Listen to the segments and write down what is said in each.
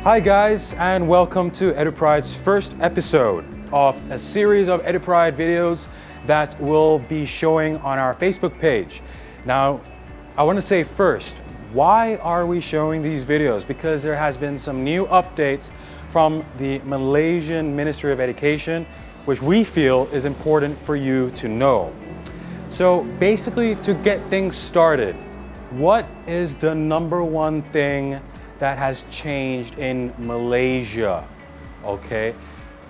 Hi guys, and welcome to Edupride's first episode of a series of Edupride videos that will be showing on our Facebook page. Now, I want to say first, why are we showing these videos? Because there has been some new updates from the Malaysian Ministry of Education, which we feel is important for you to know. So basically, to get things started, what is the number one thing that has changed in Malaysia? Okay,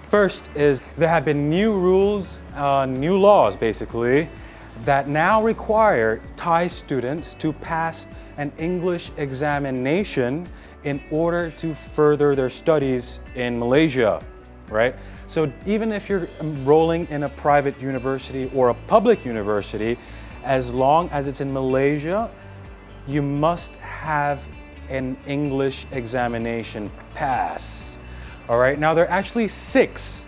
first is there have been new rules, new laws basically, that now require Thai students to pass an English examination in order to further their studies in Malaysia, right? So even if you're enrolling in a private university or a public university, as long as it's in Malaysia, you must have an English examination pass. All right, now there are actually 6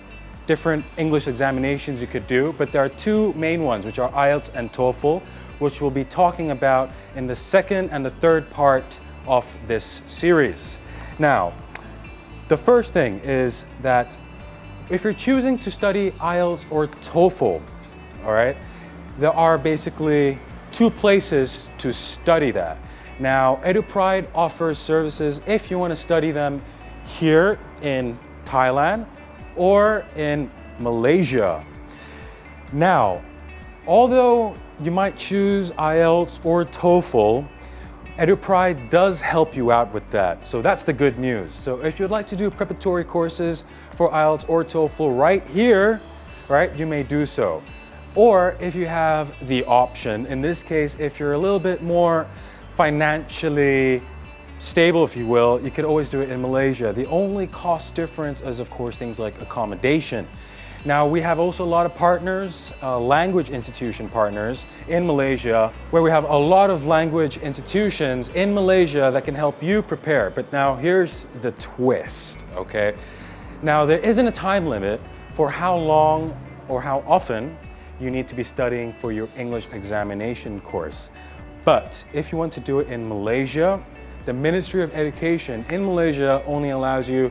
different English examinations you could do, but there are 2 main ones, which are IELTS and TOEFL, which we'll be talking about in the second and the third part of this series. Now, the first thing is that if you're choosing to study IELTS or TOEFL, all right, there are basically 2 places to study that. Now, Edupride offers services if you want to study them here in Thailand or in Malaysia. Now, although you might choose IELTS or TOEFL, Edupride does help you out with that. So that's the good news. So if you'd like to do preparatory courses for IELTS or TOEFL right here, right, you may do so. Or if you have the option, in this case, if you're a little bit more financially stable, if you will, you could always do it in Malaysia. The only cost difference is, of course, things like accommodation. Now, we have also a lot of partners, language institution partners in Malaysia, where we have a lot of language institutions in Malaysia that can help you prepare. But now here's the twist, okay? Now, there isn't a time limit for how long or how often you need to be studying for your English examination course. But if you want to do it in Malaysia, the Ministry of Education in Malaysia only allows you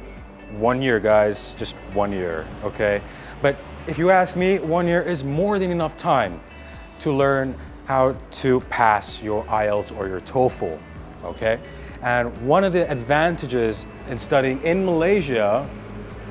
1 year, guys, just 1 year, okay? But if you ask me, 1 year is more than enough time to learn how to pass your IELTS or your TOEFL, okay? And one of the advantages in studying in Malaysia,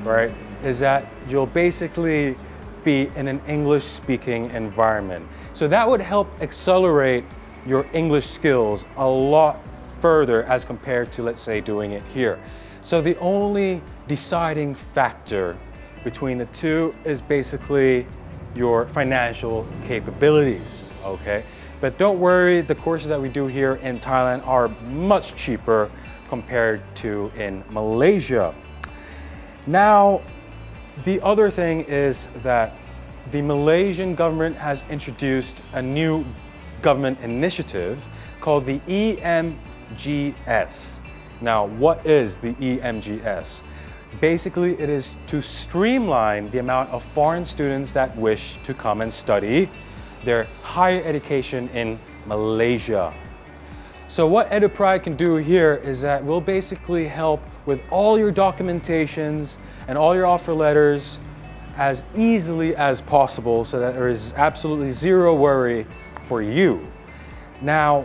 right, is that you'll basically be in an English-speaking environment. So that would help accelerate your English skills a lot further as compared to, let's say, doing it here. So the only deciding factor between the two is basically your financial capabilities, okay? But don't worry, the courses that we do here in Thailand are much cheaper compared to in Malaysia. Now, the other thing is that the Malaysian government has introduced a new government initiative called the EMGS. Now, what is the EMGS? Basically, it is to streamline the amount of foreign students that wish to come and study their higher education in Malaysia. So what Edupride can do here is that we'll basically help with all your documentations and all your offer letters as easily as possible so that there is absolutely zero worry for you. Now,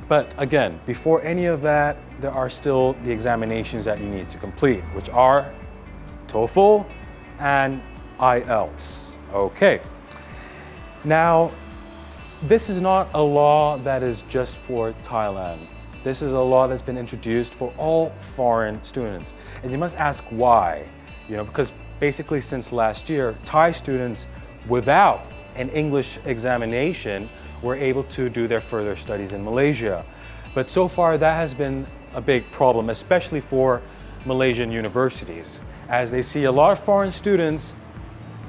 but again, before any of that, there are still the examinations that you need to complete, which are TOEFL and IELTS. Okay. Now, this is not a law that is just for Thailand. This is a law that's been introduced for all foreign students. And you must ask why. You know, because basically since last year, Thai students without an English examination were able to do their further studies in Malaysia. But so far that has been a big problem, especially for Malaysian universities, as they see a lot of foreign students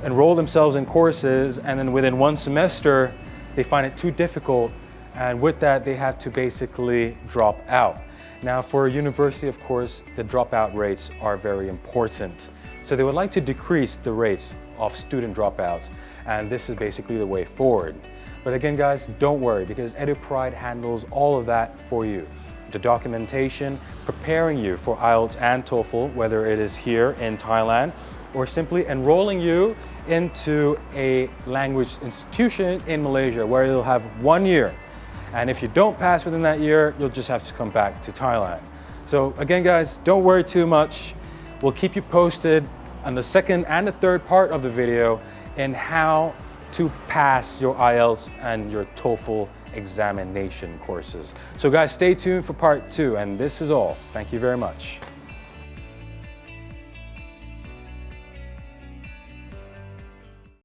enroll themselves in courses and then within 1 semester they find it too difficult, and with that they have to basically drop out. Now for a university, of course, the dropout rates are very important. So they would like to decrease the rates of student dropouts, and this is basically the way forward. But again, guys, don't worry, because Edupride handles all of that for you. the documentation, preparing you for IELTS and TOEFL, whether it is here in Thailand or simply enrolling you into a language institution in Malaysia where you'll have 1 year. And if you don't pass within that year, you'll just have to come back to Thailand. So again, guys, don't worry too much. We'll keep you posted on the second and the third part of the video in how to pass your IELTS and your TOEFL examination courses. So guys, stay tuned for part 2, and this is all. Thank you very much.